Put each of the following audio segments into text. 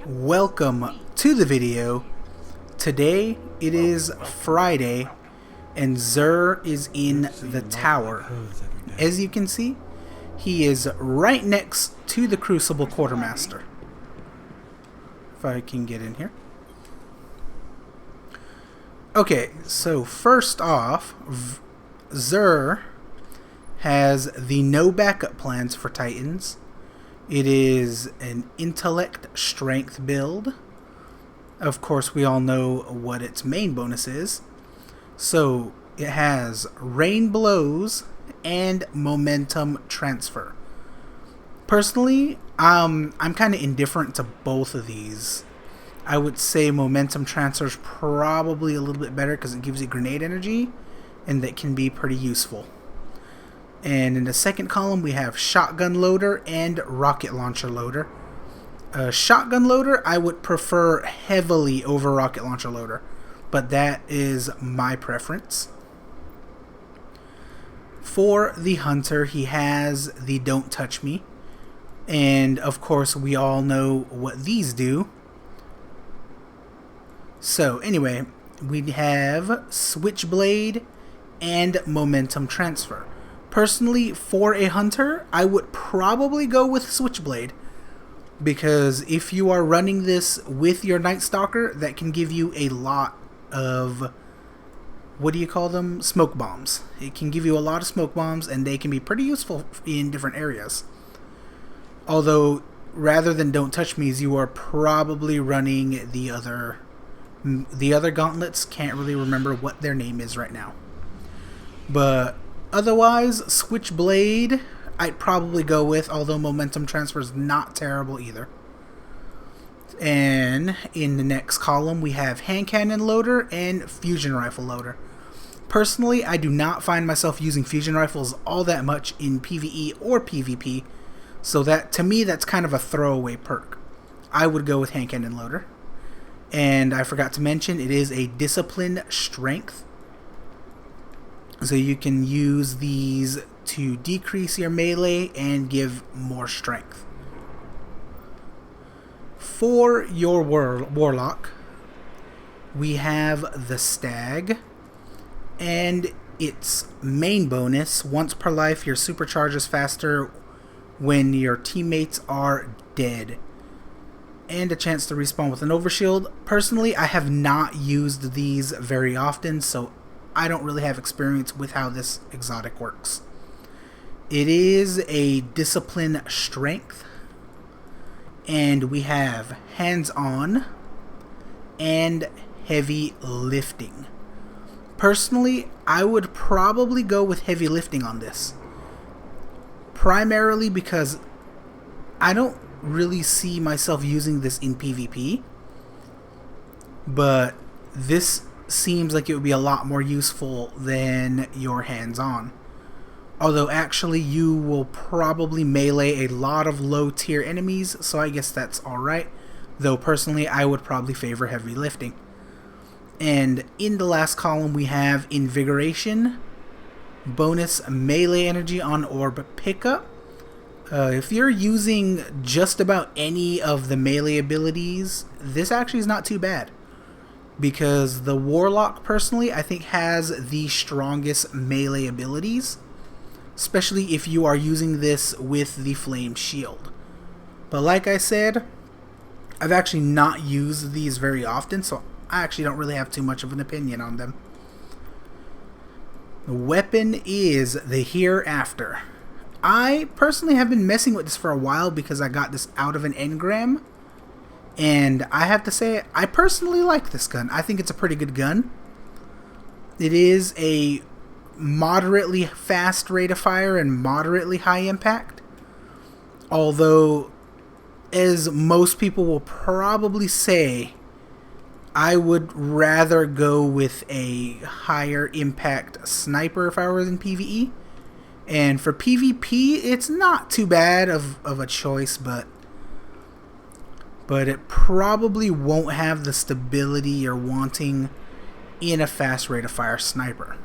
Welcome to the video. Today it is Friday and Xur is in the tower. As you can see, he is right next to the Crucible Quartermaster. If I can get in here. Okay, so first off, Xur has the no backup plans for Titans. It is an intellect strength build. Of course, we all know what its main bonus is. So it has rain blows and momentum transfer. Personally, I'm kind of indifferent to both of these. I would say momentum transfer is probably a little bit better because it gives you grenade energy, and that can be pretty useful. And in the second column, we have shotgun loader and rocket launcher loader. Shotgun loader, I would prefer heavily over rocket launcher loader, but that is my preference. For the hunter, he has the don't touch me. And of course, we all know what these do. So anyway, we have switchblade and momentum transfer. Personally, for a hunter, I would probably go with Switchblade, because if you are running this with your Night Stalker, that can give you a lot of, what do you call them? Smoke bombs. It can give you a lot of smoke bombs, and they can be pretty useful in different areas. Although, rather than Don't Touch Me's, you are probably running the other gauntlets. Can't really remember what their name is right now. But otherwise, Switchblade I'd probably go with, although momentum transfer is not terrible either. And in the next column, we have hand cannon loader and fusion rifle loader. Personally, I do not find myself using fusion rifles all that much in PvE or PvP, so that, to me, that's kind of a throwaway perk. I would go with hand cannon loader. And I forgot to mention, it is a discipline strength. So you can use these to decrease your melee and give more strength. For your Warlock, we have the Stag. And its main bonus, once per life, your supercharges faster when your teammates are dead. And a chance to respawn with an overshield. Personally, I have not used these very often, so I don't really have experience with how this exotic works. It is a discipline strength, and we have hands-on and heavy lifting. Personally, I would probably go with heavy lifting on this, primarily because I don't really see myself using this in PvP, but this seems like it would be a lot more useful than your hands-on. Although actually you will probably melee a lot of low tier enemies, so I guess that's alright. Though personally I would probably favor heavy lifting. And in the last column we have invigoration, bonus melee energy on orb pickup. If you're using just about any of the melee abilities, this actually is not too bad. Because the Warlock, personally, I think has the strongest melee abilities. Especially if you are using this with the Flame Shield. But like I said, I've actually not used these very often, so I actually don't really have too much of an opinion on them. The weapon is the Hereafter. I personally have been messing with this for a while because I got this out of an engram. And I have to say, I personally like this gun. I think it's a pretty good gun. It is a moderately fast rate of fire and moderately high impact. Although, as most people will probably say, I would rather go with a higher impact sniper if I was in PvE. And for PvP, it's not too bad of a choice, but it probably won't have the stability you're wanting in a fast rate of fire sniper.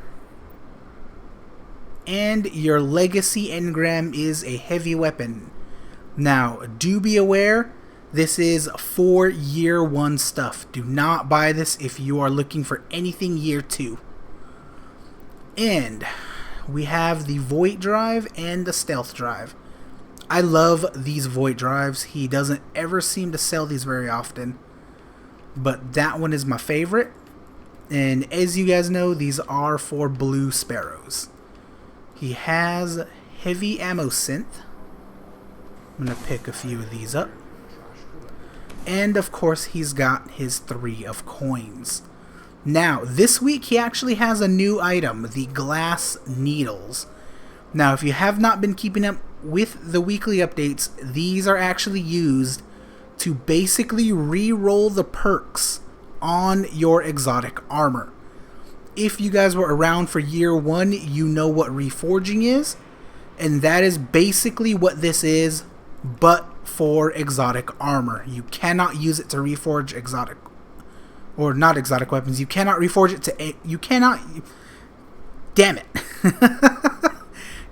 And your legacy engram is a heavy weapon. Now, do be aware This is for year 1 stuff. Do not buy this if you are looking for anything year 2. And we have the Void Drive and the Stealth Drive. I love these Void Drives. He doesn't ever seem to sell these very often, but that one is my favorite. And as you guys know, these are for Blue Sparrows. He has heavy ammo synth. I'm going to pick a few of these up. And of course, he's got his 3 of coins. Now, this week he actually has a new item, the glass needles. Now, if you have not been keeping up with the weekly updates, these are actually used to basically re-roll the perks on your exotic armor. If you guys were around for year 1, you know what reforging is, and that is basically what this is, but for exotic armor. You cannot use it to reforge exotic, or not exotic weapons. You cannot reforge it to, you cannot, damn it.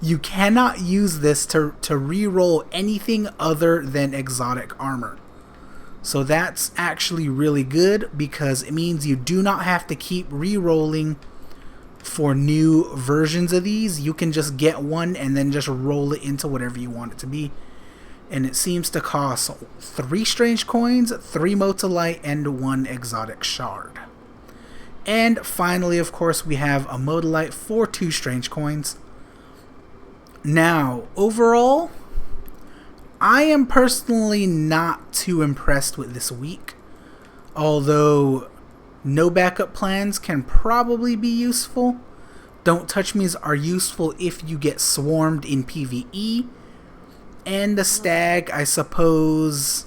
You cannot use this to re-roll anything other than exotic armor. So that's actually really good, because it means you do not have to keep re-rolling for new versions of these. You can just get one and then just roll it into whatever you want it to be. And it seems to cost 3 strange coins, 3 motes of light, and 1 exotic shard. And finally, of course, we have a mote of light for 2 strange coins. Now, overall, I am personally not too impressed with this week, although no backup plans can probably be useful. Don't touch me's are useful if you get swarmed in PvE, and the stag, I suppose,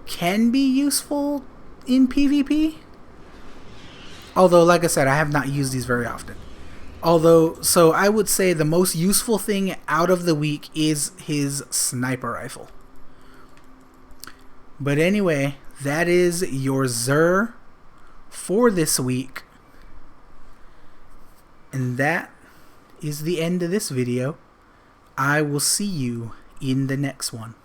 can be useful in PvP. Although, like I said, I have not used these very often. Although, so I would say the most useful thing out of the week is his sniper rifle. But anyway, that is your Xur for this week. And that is the end of this video. I will see you in the next one.